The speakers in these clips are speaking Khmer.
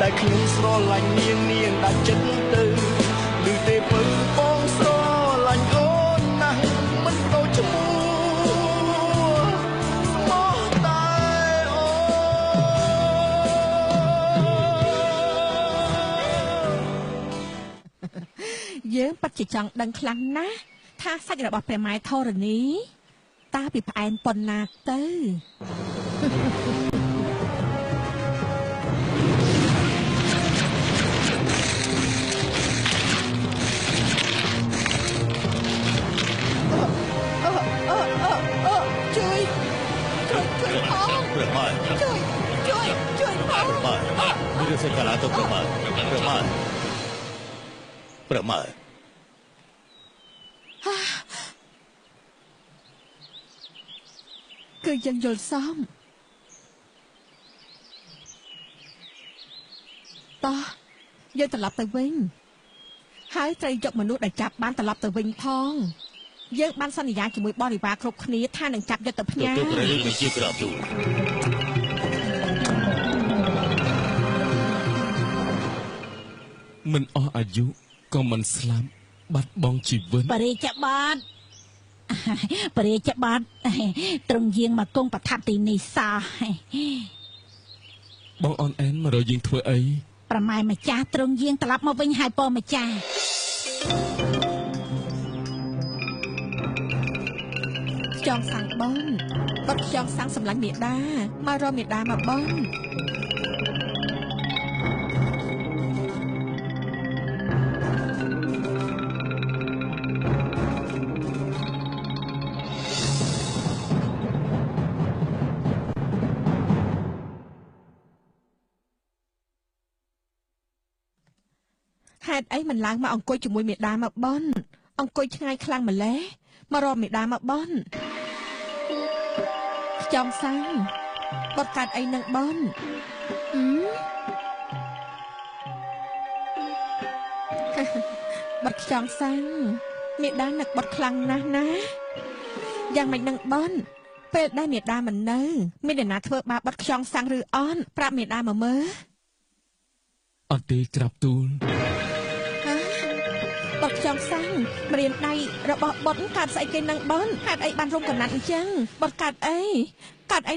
ដែលខ្ញុំស្រឡាញ់នាងនាងដាច់ចិត្តទៅឬទេពៅបងស្រឡាញ់អូនណាស់មិនដូចឈ្មោះស្មោះតែអូយើងពិតជាចង់ដឹងខ្លាំងណាស់ថាសាច់របស់ព្រះម៉ែធរណីតើពីផ្អែមប៉ុណ្ណាទៅMira ese calato, Premar. Premar. គឺយើងយល់សមតោះយើងត្រឡប់ទៅវិញហើយត្រូវយកមនុស្សដែលចាប់បានត្រឡប់ទៅវិញផងយើងបានសន្យាជាមួយបរិវារគ្រប់គ្នាថានឹងចាប់យកទៅផ្ញើមិនអស់អាយុក៏មិនស្លាប់បាត់បង់ជីវិតបរិជ្ជបាតត្រង់យាងមកគង់ប្រថាប់ទីនេះសោះបងអនអែនមករកយើងធ្វើអីប្រម៉ែម្ចាស់ត្រង់យាងត្រឡប់មកវិញហើយពោម្ចាស់ខ្យងសាំងបងបាត់ខ្យងសាំងសម្លាញ់មេដាមករកមេដាមកបងហេតុអីមិនឡើងមកអង្គុយជាមួយមេដាមកបនអង្គុយឆ្ងាយខ្លាំងម្ល៉េះមករកមេដាមកបនខ្យងសាំងបត់កាត់អីនឹងបនបត់ខ្យងសាំងមេដានឹកបត់ខ្លាំងណាស់ណាយ៉ាងម៉េចនឹងបនពេលដែលមេដាមិននៅមានអ្នកណាធ្វើបាបបត់ខ្យងសាំងឬអនប្រាប់មេដាមកមើលអត់ទេក្រាបទូលបត់ខ្យងសាំងម្រាមដៃរបស់បត់កាត់ស្អីគេនឹងបនហេតុអីបានរំកណាត់អញ្ចឹងបត់កាត់អី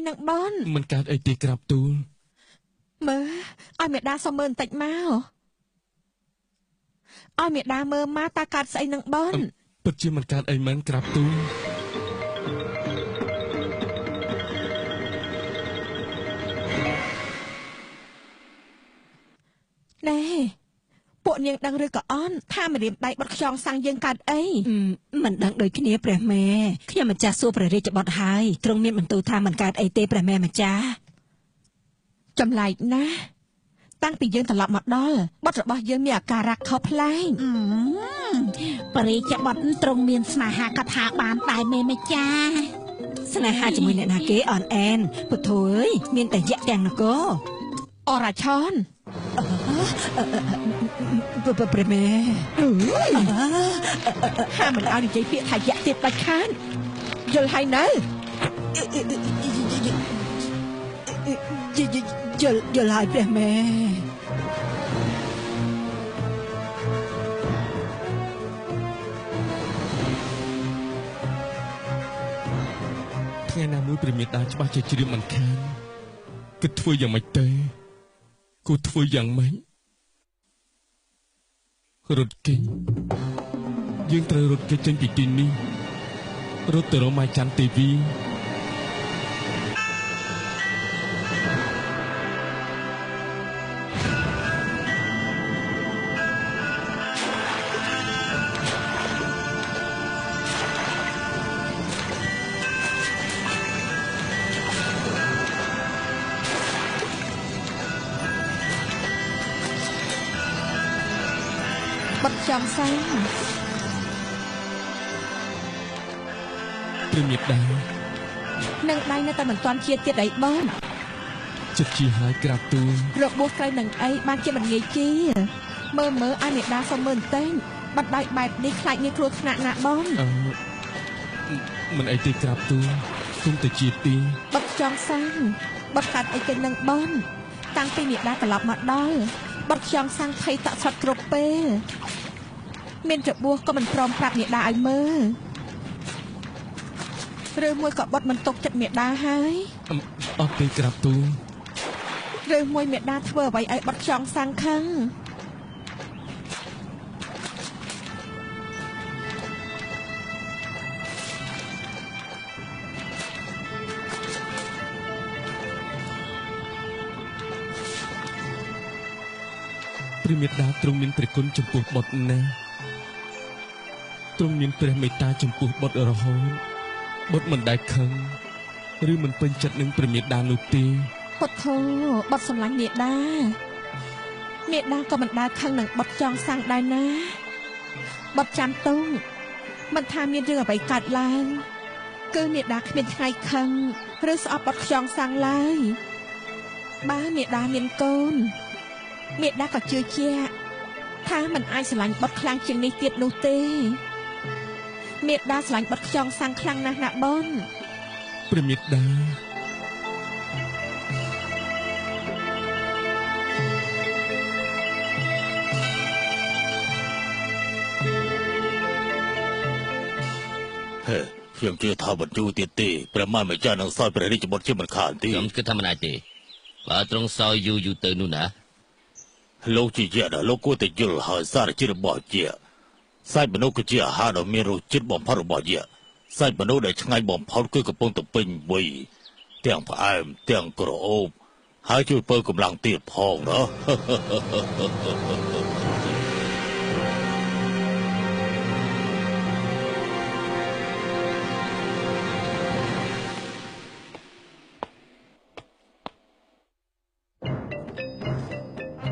នឹងបនមិនកាត់អីទេក្រាបទូលមើលឲ្យមេដាសុំមើលបន្តិចមកឲ្យមេដាមើលមកតើកាត់ស្អីនឹងបនពិតជាមិនកាត់អីមែនក្រាបទូលណែពួកនាងដឹងឬក៏អន់ថាម្រាមដៃបត់ខ្យងសាំងយើងកាត់អីមិនដឹងដូចគ្នាព្រះម៉ែខ្ញុំម្ចាស់សួរព្រះរាជបុត្រហើយទ្រង់មានបន្ទូលថាមិនកាត់អីទេព្រះម៉ែម្ចាស់ចម្លែកណាស់តាំងពីយើងត្រឡប់មកដល់បុត្ររបស់យើងមានអាការៈខុសប្លែកព្រះរាជបុត្រទ្រង់មានស្នេហាកថាបានដែរមេម្ចាស់ស្នេហាជាមួយអ្នកណាគេអនអែនពុទ្ធអើយមានតែយៈទាំងនគរអរឆនព្រះម៉ែហាមិនឲ្យនិយាយពាក្យថាយៈទៀតដាច់ខាតយល់ហើយនៅយល់ហើយព្រះម៉ែថ្ងៃណាមួយព្រះមេតាច្បាស់ជាជ្រាបមិនខានគិតធ្វើយ៉ាងម៉េចទេគូធ្វើយ៉ាងម៉េចរត់គេចយើងត្រូវរត់គេចចេញពីទីនេះរត់ទៅរកម៉ែច័ន្ទទេវីចង់សាំងព្រះមេតានឹងដៃនៅតែមិនទាន់ជាទៀតអីបងចិត្តជាហើយក្រាបទូលរបួសក្រៅនឹងអីបានជាមិនងាយជាមើលឲ្យមេដាសុំមើលតែងបាត់ដៃបែបនេះខ្លាចងាយគ្រោះថ្នាក់ណាបងមិនអីទេក្រាបទូលគុំទៅជាទីបាត់ចង់សាំងបាត់កាត់អីគេនឹងបង តាំងពីមេដាត្រឡប់មកដល់បត់ខ្យងសាំងភ័យតក់ស្លុតគ្រប់ពេលមានច្របួសក៏មិនព្រមប្រាប់មេដាឲ្យមើលឬមួយក៏បត់មិនទុកចិត្តមេដាហើយអត់ទេក្រាបទូលឬមួយមេដាធ្វើអ្វីឲ្យបត់ខ្យងសាំងខឹងព្រះមេត្តាទ្រង់មានព្រះគុណចំពោះបុត្រណាស់ទ្រង់មានព្រះមេត្តាចំពោះបុត្ររហូតបុត្រមិនដែលខឹងឬមិនពេញចិត្តនឹងព្រះមេត្តានោះទេពុទ្ធោបុត្រសម្លាញ់មេដាមេដាក៏មិនដែលខឹងនឹងបុត្រចង់សាំងដែរណាបុត្រចាំទុំមិនថាមានរឿងអ្វីកើតឡើងគឺមេដាគ្មានថ្ងៃខឹងឬស្អប់បុត្រខ្យងសាំងឡើយបើមេដាមានកូនមេដាក៏ជឿជាក់ថាមិនអាចស្រឡាញ់បុត្រខ្លាំងជាងនេះទៀតនោះទេមេដាស្រឡាញ់បុត្រខ្យងសាំងខ្លាំងណាស់ណាបងព្រះមេត្តាខ្ញុំជឿថាបញ្ជូទៀតទេព្រះម៉ែម្ចាស់នឹងសោយព្រះរាជបុត្រជាមិនខានទេខ្ញុំគិតថាមិនអាចទេបើត្រង់សោយយូរទៅនោះណាលោកជាយៈដល់លោកគួរតែយល់ហើយសារជាតិរបស់ជាសាច់មនុស្សគឺជាអាហារដ៏មានរសជាតិបំផុតរបស់យៈសាច់មនុស្សដែលឆ្ងាញ់បំផុតគឺកំពុងតែពេញវ័យទាំងផ្អែមទាំងក្រអូបហើយជួយពើកម្លាំងទៀតផងណា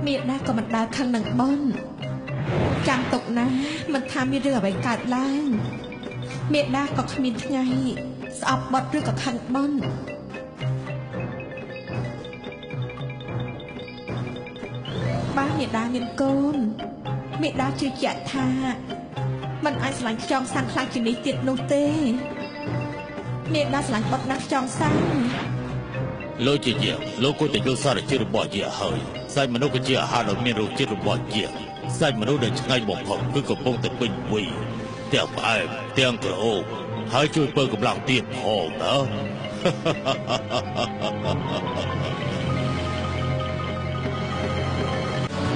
មេដាក៏មិនដែលខឹងនឹងបុនចាំទុកណាមិនថាមានរឿងអ្វីកើតឡើងមេដាក៏គ្មានថ្ងៃស្អប់បុតឬក៏ខឹងបុនបើមេដាមានកូនមេដាជឿជាក់ថាមិនអាចស្រឡាញ់ខ្យងសាំងខ្លាំងជាងនេះទៀតនោះទេមេដាស្រឡាញ់បុតណាស់ខ្យងសាំងលោកជាយៈលោកគួរតែយល់សារជាតិរបស់យៈហើយសាច់មនុស្សគឺជាអាហារដ៏មានរសជាតិរបស់យៈសាច់មនុស្សដែលឆ្ងាញ់បំផុតគឺកំពុងតែពេញវ័យទាំងផ្អែមទាំងក្រអូបហើយជួយពើកម្លាំងទៀតផងណា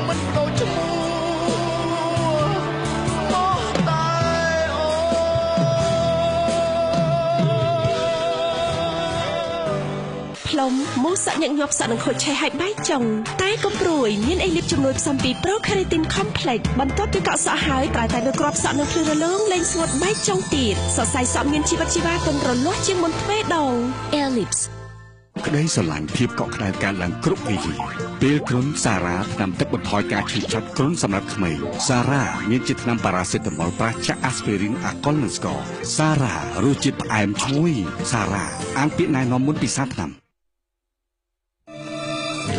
មិនដូចឈ្មោះមកតែអូផ្លុំមូសញឹកញាប់សក់នឹងខូចឆេះឲ្យបែកចុងតែក៏ព្រួយមានអេលីបជំនួយផ្សំពី Pro Keratin Complex បន្ទាប់ពីកក់សក់ហើយតែនៅក្របសក់នឹងភ្លឺរលោងលែងស្ងួតបែកចុងទៀតសរសៃសក់មានជីវិតជីវ៉ាទន់រលាស់ជាងមុនទ្វេដង Ellipse ក្តីស្រឡាញ់ភាពកក់ក្ដៅកើតឡើងគ្រប់ពេលវេលាពេលគ្រុនសារ៉ាថ្នាំទឹកបន្ថយការឈឺចាប់គ្រុនសម្រាប់ក្មេងសារ៉ាមានជាថ្នាំប៉ារ៉ាសេតាមុលប្រាចាក់អាស្ពីរីនអាកុលនិងស្ករសារ៉ារសជាតិផ្អែមឈ្ងុយសារ៉ាអានពាក្យណែនាំមុនពិសាថ្នាំ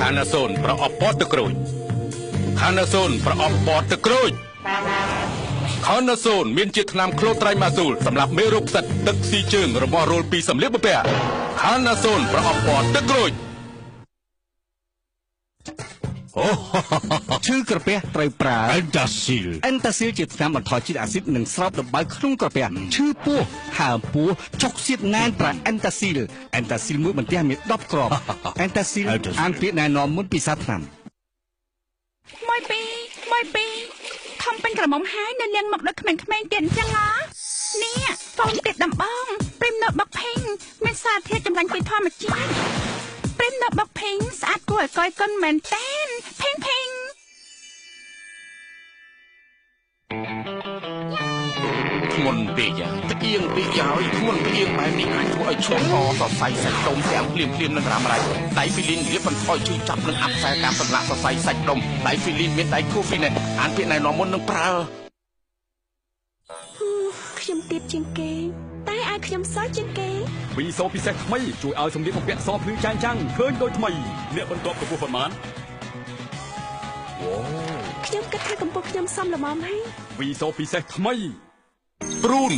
ខាណាសូនប្រអប់ពណ៌ទឹកក្រូចខាណាសូនប្រអប់ពណ៌ទឹកក្រូចខាណាសូនមានជាថ្នាំក្លូត្រៃម៉ាស៊ូលសម្រាប់មេរោគផ្សិតទឹកស៊ីជើងរបស់រោលពីសម្លៀកបំពាក់ខាណាសូនប្រអប់ពណ៌ទឹកក្រូចឈឺក្រពះត្រូវប្រើអេនតាស៊ីលជាថ្នាំបន្ថយជាតិអាស៊ីតនិងស្រោបដំបៅក្នុងក្រពះឈឺពោះហើមពោះចុកសៀតណែនប្រើអេនតាស៊ីលមួយបន្ទះមាន10គ្រាប់អេនតាស៊ីលអានពាក្យណែនាំមុនពិសាថ្នាំមួយពីរខំពេញក្រមុំហើយនៅនាងមកដូចក្មេងៗទៀតអញ្ចឹងហ៎នេះហ្វូមទឹកដំបងព្រីមណូតបុកភិងមានសារធាតុចម្រាញ់ពីធម្មជាតិព្រីមណូតបុកភិងស្អាតគួរឲ្យកយកុនមែនតែនភិងធ្ងន់ពេកត្អៀងពេកហើយធ្ងន់ត្អៀងបែបនេះអាចធ្វើឲ្យឈាមកសរសៃសាច់ដុំទាំងភ្លាមនឹងរ៉ាំរ៉ៃដៃហ្វីលីនលាបបន្ថយឈឺចាប់និងអាប់ខ្សែការសម្លាក់សរសៃសាច់ដុំដៃហ្វីលីនមានដៃគូហ្វីណេតអានពាក្យណែនាំមុននឹងប្រើខ្ញុំទៀបជាងគេតែឲ្យខ្ញុំសោះជាងគេវីសូពិសេសថ្មីជួយឲ្យសម្លៀកបំពាក់សភ្លឺចាំងឃើញដូចថ្មីអ្នកបន្ទាប់កម្ពស់ប៉ុន្មានខ្ញុំគិតថាកម្ពស់ខ្ញុំសមល្មមហើយវីសូពិសេសថ្មីព្រូន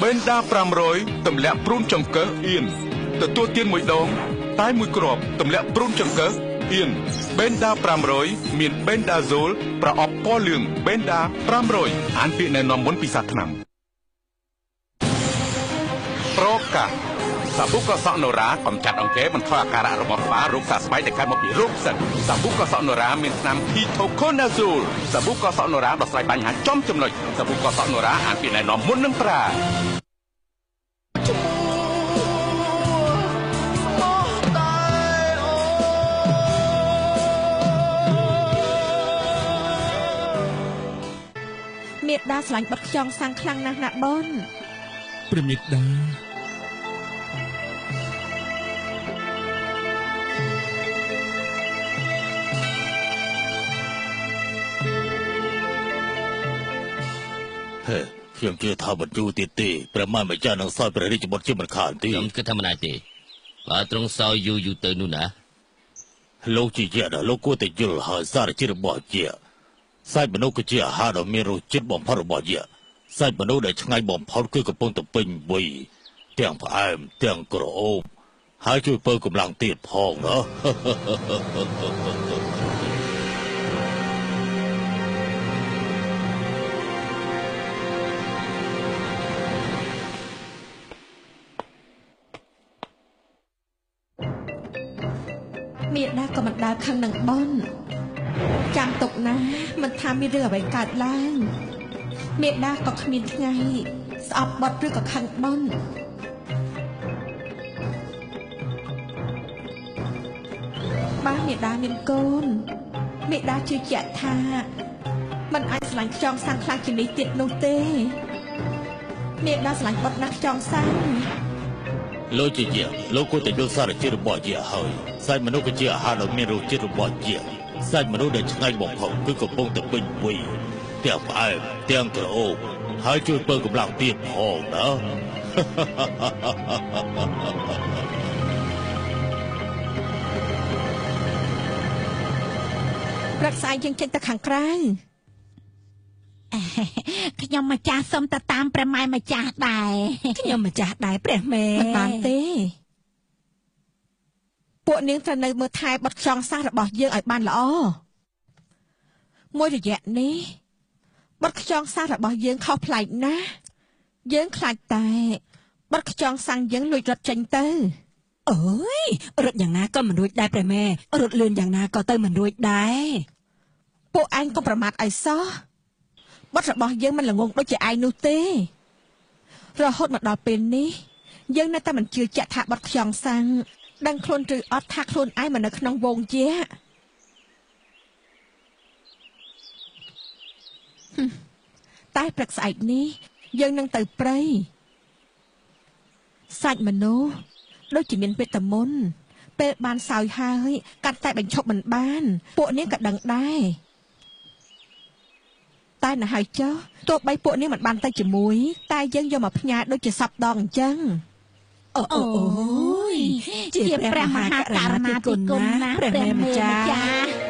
បេនដា500ទម្លាក់ព្រូនចង្កឹះអៀនទទួលទានមួយដងតែមួយគ្រាប់ទម្លាក់ព្រូនចង្កឹះ ហ៊ានបេនដា500មានបេនដាហ្សូលប្រអប់ពណ៌លឿងបេនដា500អានពាក្យណែនាំមុនពីសាថ្នាំប្រកាសសាប៊ូកសក់ណូរ៉ាកំចាត់អង្គែបន្ថយអាការៈរបស់ក្បាលរោគសើស្បែកដែលកើតមកពីរោគផ្សិតសាប៊ូកសក់ណូរ៉ាមានថ្នាំ Ketoconazole សាប៊ូកសក់ណូរ៉ាដោះស្រាយបញ្ហាចំចំណុចសាប៊ូកសក់ណូរ៉ាអានពាក្យណែនាំមុននឹងប្រើមេដាស្រឡាញ់បិទខ្យងសាំងខ្លាំងណាស់ណាបនព្រះមេដាខ្ញុំជឿថាមិនយូរទៀតទេព្រះម៉ែម្ចាស់នឹងសោយព្រះរាជបុត្រជាមិនខានទេខ្ញុំគិតថាមិនអាចទេបើទ្រង់សោយយូរទៅនោះណាលោកជាយៈលោកគួរតែយល់ហើយសារជាតិរបស់ជាសាច់មនុស្សគឺជាអាហារដ៏មានរសជាតិបំផុតរបស់យៈសាច់មនុស្សដែលឆ្ងាញ់បំផុតគឺកំពុងតែពេញវ័យទាំងផ្អែមទាំងក្រអូបហើយជួយពើកម្លាំងទៀតផងណាមេដាក៏មិនដើរខឹងនឹងបនចាំទុកណាមិនថាមានរឿងអ្វីកើតឡើងមេដាក៏គ្មានថ្ងៃស្អប់បត់ឬក៏ខឹងបនបើមេដាមានកូនមេដាជឿជាក់ថាមិនអាចស្រឡាញ់ខ្យងសាំងខ្លាំងជាងនេះទៀតនោះទេមេដាស្រឡាញ់បត់ណាស់ខ្យងសាំងលោកជាយៈលោកគួរតែយល់សារជាតិរបស់យៈហើយសាច់មនុស្សគឺជាអាហារដ៏មានរសជាតិរបស់យៈសាច់មនុស្សដែលឆ្ងាញ់បំផុតគឺកំពុងតែពេញវ័យទាំងផ្អែមទាំងក្រអូបហើយជួយពើកម្លាំងទៀតផងណាព្រឹកស្អែកយើងចេញទៅខាងក្រៅខ្ញុំម្ចាស់សុំទៅតាមព្រះម៉ែម្ចាស់ដែរខ្ញុំម្ចាស់ដែរព្រះមេមិនបានទេពួកនាងត្រូវនៅមើលថែបត់ខ្យងសាសរបស់យើងឲ្យបានល្អមួយរយៈនេះបត់ខ្យងសាសរបស់យើងខុសប្លែកណាស់យើងខ្លាចតែបត់ខ្យងសាំងយើងលួចរត់ចេញទៅអើយរត់យ៉ាងណាក៏មិនរួចដែរព្រះមេរត់លឿនយ៉ាងណាក៏ទៅមិនរួចដែរពួកឯងកុំប្រមាថអីសោះបត់របស់យើងមិនល្ងងដូចជាឯងនោះទេរហូតមកដល់ពេលនេះយើងនៅតែមិនជឿជាក់ថាបត់ខ្យងសាំងដឹងខ្លួនឬអត់ថាខ្លួនឯងមកនៅក្នុងវងជាតែព្រឹកស្អែកនេះយើងនឹងទៅព្រៃសាច់មនុស្សដូចជាមានវេទមន្តពេលបានសោយហើយកាត់តែបញ្ឈប់មិនបានពួកនាងក៏ដឹងដែរតែណ៎ហើយចុះទោះបីពួកនាងមិនបានទៅជាមួយតែយើងយកមកផ្ញើដូចជាសពដងអញ្ចឹងអូយជាព្រះមហាករុណាธิคุณណាព្រះមេម្ចាស់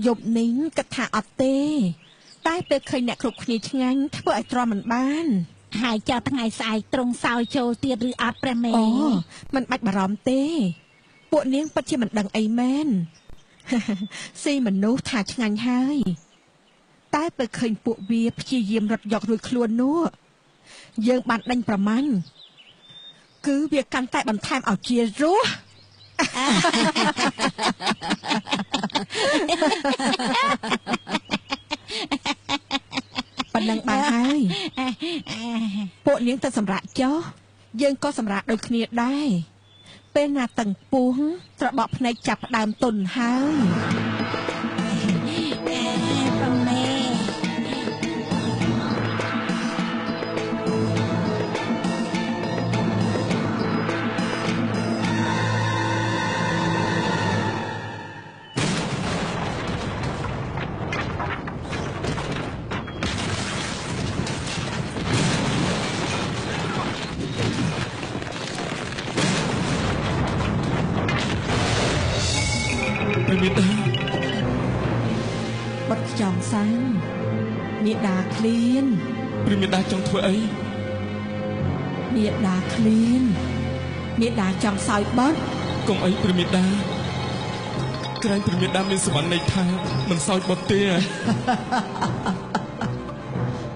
យប់នេះគិតថាអត់ទេតែពេលឃើញអ្នកគ្រប់គ្នាឆ្ងាញ់ធ្វើឲ្យទ្រាំមិនបានហើយចោលថ្ងៃស្អែកត្រង់សោយចូលទៀតឬអត់ព្រះមេអូមិនបាច់បារម្ភទេពួកនាងពិតជាមិនដឹងអីមែនស៊ីមនុស្សថាឆ្ងាញ់ហើយតែពេលឃើញពួកវាព្យាយាមរត់យករួចខ្លួននោះយើងបានដេញប្រមាញ់គឺវាកាន់តែបន្ថែមឲ្យជារសប៉ុណ្ណឹងបានហើយពួកនាងទៅសម្រាប់ចុះយើងក៏សម្រាប់ដូចគ្នាដែរពេលណាតឹងពោះត្របកភ្នែកចាប់ផ្ដើមទុនហើយប្រមេបាត់ខ្យងសាំងមេដាឃ្លៀនព្រះមេដាចង់ធ្វើអីមេដាឃ្លៀនមេដាចង់សោយបាត់កុំអីព្រះមេដាក្រែងព្រះមេដាមានសមត្ថន័យថាមិនសោយបាត់ទេ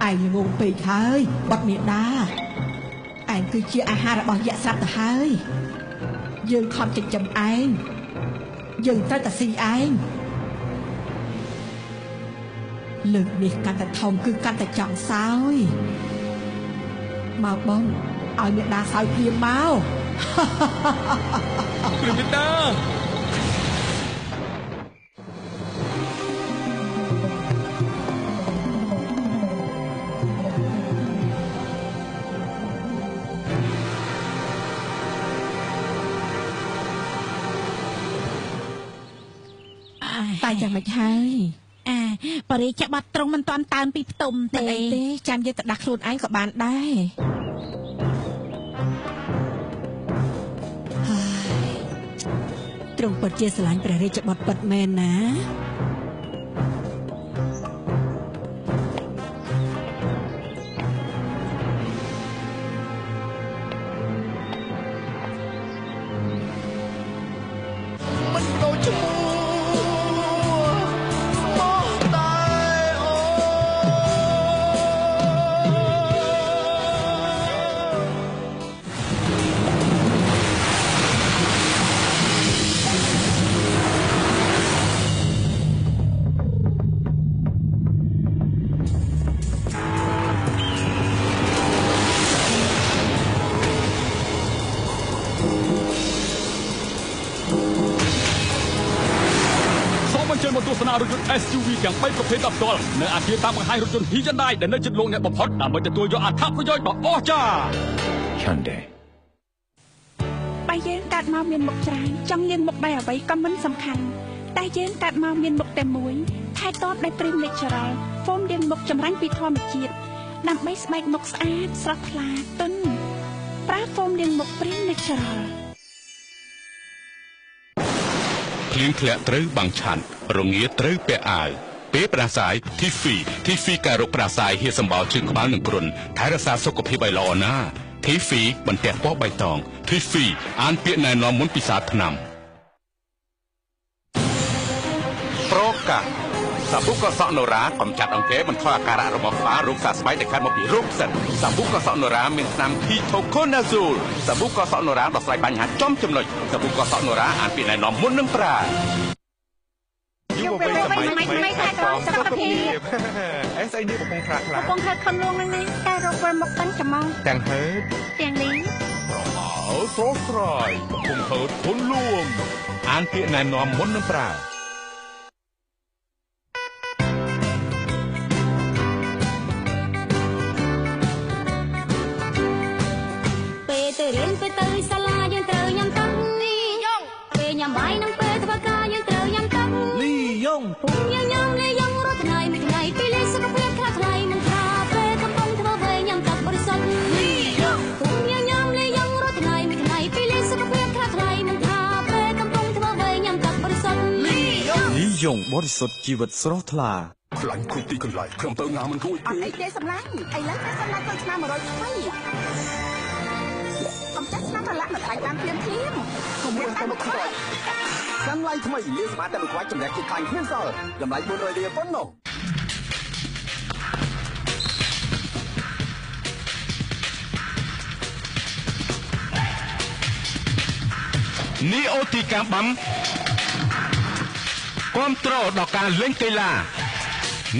ឯងងងពេកហើយបាត់មេដាឯងគឺជាអាហាររបស់យក្សសត្វទៅហើយយើងខំចិញ្ចឹមឯងយើងត្រូវតែស៊ីឯងលើកនេះកាន់តែធំគឺកាន់តែចង់សោយមកបងឲ្យមេដាសោយព្រាមមកព្រះមេដាតែយ៉ាងម៉េចហើយបរិយាបាត់ត្រង់មិនតាន់តើនពីផ្ទុំទេអីទេចាំយើងទៅដាក់ខ្លួនឯងក៏បានដែរត្រង់ពិតជាស្រឡាញ់ព្រះរាជបុត្រពិតមែនណាមិនដូចឈ្មោះទស្សនារថយន្ត SUV ទាំង3ប្រភេទ10ដុល្លារនៅអាគារតាមបង្ហាញរថយន្ត Hyundai ដែលនៅជិតលោកអ្នកបំផុតដើម្បីទទួលយកអត្ថប្រយោជន៍ដ៏អស្ចារ្យ Hyundai បើយើងកាត់មកមានមុខច្រើនចង់លាងមុខដោយអ្វីក៏មិនសំខាន់តែយើងកាត់មកមានមុខតែមួយថែទាំដោយ Prim Natural ហ្វូមលាងមុខចម្រាញ់ពីធម្មជាតិដើម្បីស្បែកមុខស្អាតស្រស់ថ្លាទន់ប្រើហ្វូមលាងមុខ Prim Natural ភ្លៀងធ្លាក់ត្រូវបាំងឆ័ន្ទរងាត្រូវពាក់អាវពេលផ្ដាសាយ Tiffy ការរកផ្ដាសាយហៀសម្បោជើងក្បាលនិងគ្រុនថែរក្សាសុខភាពឲ្យល្អណាស់ Tiffy បន្ទះពណ៌បៃតង Tiffy អានពាក្យណែនាំមុនពិសាថ្នាំប្រកាសសាប៊ូកសក់ណូរ៉ាកំចាត់អង្គែបន្ថយអាការៈរបស់ក្បាលរោគសើស្បែកដែលកើតមកពីរោគផ្សិតសាប៊ូកសក់ណូរ៉ាមានថ្នាំ Ketoconazole សាប៊ូកសក់ណូរ៉ាដោះស្រាយបញ្ហាចំចំណុចសាប៊ូកសក់ណូរ៉ាអានពាក្យណែនាំមុននឹងប្រើយុវវ័យសម័យថ្មីថែទាំសុខភាពស្អីនេះកំពុងខ្លះកំពុងខិតខំលួងនឹងនេះតែរោគវិលមកតាំងច្រមុះទាំងហឺតទាំងនេះប្រមាស្រស់ស្រាយកំពុងហឺតធន់លួងអានពាក្យណែនាំមុននឹងប្រើពេលទៅរៀនពេលទៅសាលាយើងត្រូវញ៉ាំទឹកនេះយ៉ងពេលញ៉ាំបាយនឹងពេលធ្វើការយើងត្រូវញ៉ាំទឹកលីយ៉ងពុំយើងញ៉ាំលីយ៉ងរាល់ថ្ងៃមួយថ្ងៃពេលលេងសុខភាពខ្លះថ្ងៃមិនថាពេលកំពុងធ្វើអ្វីញ៉ាំទឹកបរិសុទ្ធលីយ៉ងពុំយើងញ៉ាំលីយ៉ងរាល់ថ្ងៃមួយថ្ងៃពេលលេងសុខភាពខ្លះថ្ងៃមិនថាពេលកំពុងធ្វើអ្វីញ៉ាំទឹកបរិសុទ្ធលីយ៉ង យ៉ងបរិសុទ្ធជីវិតស្រស់ថ្លាខ្លាញ់គ្រប់ទីកន្លែងខ្ញុំទៅណាមិនរួចទេអត់អីទេសម្លាញ់ឥឡូវតែសម្លាញ់ទៅឆ្នាំ100ថ្មីកំចាស់ឆ្នាំប្រឡាក់នៅដៃបានភ្លាមខ្ញុំមិនទៅមកខ្វាច់កាន់ឡៃថ្មីលាសមាតែមួយខ្វាច់ចំណេះគិតខ្លាញ់គ្មានសល់តម្លៃ400រៀលប៉ុណ្ណោះនីអូទីកាំបាំគាំទ្រដល់ការលេងកីឡា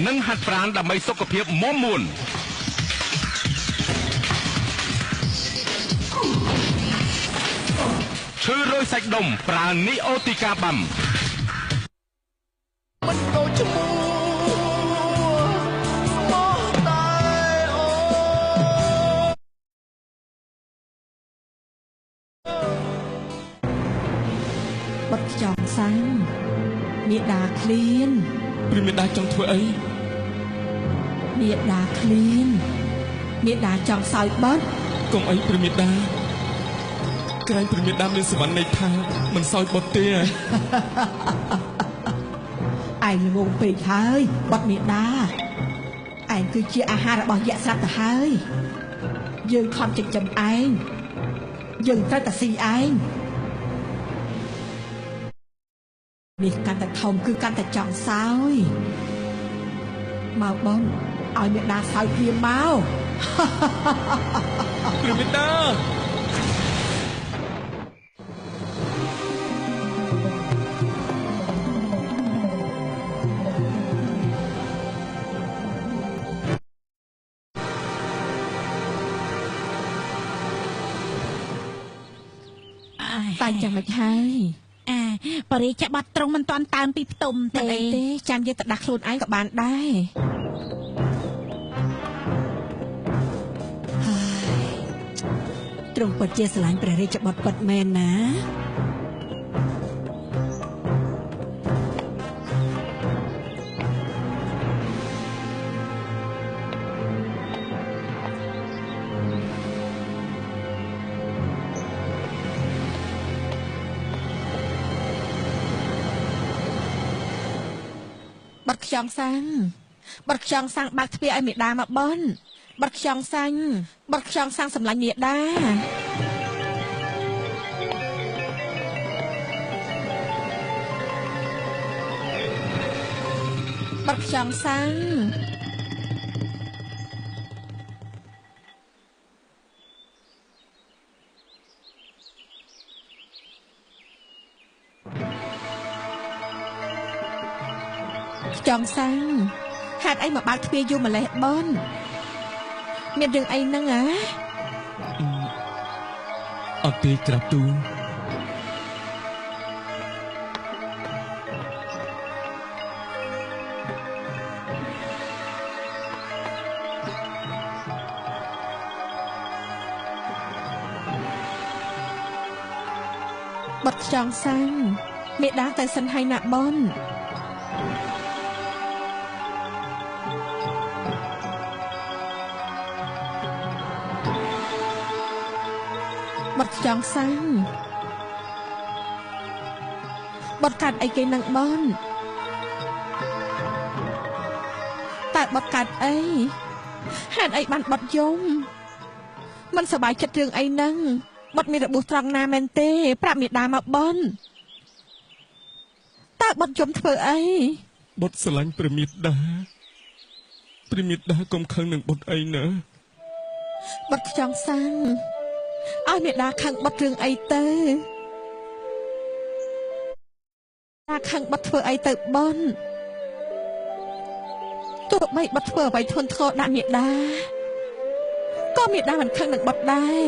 និងហាត់ប្រាណដើម្បីសុខភាពមាំមួនឈឺរោយសាច់ដុំប្រើនីអូទីកាបាំមិនដូចឈ្មោះស្មោះតែអូបាត់ខ្យងសាំងមេដាឃ្លានព្រះមេដាចង់ធ្វើអីមេដាឃ្លានមេដាចង់សោយបាត់កុំអីព្រះមេដាក្រែងព្រះមេដាមានសវណ្ណនៃថាមិនសោយបាត់ទេឯងងងពេកហើយបាត់មេដាឯងគឺជាអាហាររបស់យក្សស្រាប់ទៅហើយយើងខំចិញ្ចឹមឯងយើងត្រូវតែស៊ីឯងនេះកាន់តែធំគឺកាន់តែចង់សោយមកបងឲ្យមេដាសោយព្រាមមកព្រះមេដាតែចាំមិនហើយបរិយាបាត់ត្រង់មិនតាន់តាមពីផ្ទុំទេអីទេចាំយើងទៅដាក់ខ្លួនឯងក៏បានដែរត្រង់ពិតជាស្រឡាញ់ព្រះរាជបុត្រពិតមែនណាបាត់ខ្យងសាំងបាត់ខ្យងសាំងបើកទ្វារឲ្យមេដាមកបនបាត់ខ្យងសាំងបាត់ខ្យងសាំងសម្លាញ់មេដាបាត់ខ្យងសាំងចង់សាំងហេតុអីមកបើកទ្វារយូរម្លេះបនមានរឿងអីហ្នឹងអត់ទេក្រាបទូលបាត់ចង់សាំងមេដាតែសិនហើយណាបនបាត់ចង់សាំងបាត់កាត់អីគេនឹងបនតែបាត់កាត់អីហេតុអីបានបាត់យំមិនសប្បាយចិត្តរឿងអីហ្នឹងបាត់មានរបួសត្រង់ណាមែនទេប្រាប់មេដាមកបនតើបាត់យំធ្វើអីបាត់ស្រឡាញ់ព្រះមេដាកុំខឹងនឹងបាត់អីណាបាត់ខ្យងសាំងឲ្យមេដាខឹងបាត់រឿងអីទៅតាខឹងបាត់ធ្វើអីទៅបនទោះបីបាត់ធ្វើអ្វីធ្ងន់ធ្ងរដាក់មេដាក៏មេដាមិនខឹងនឹងបាត់ដែរ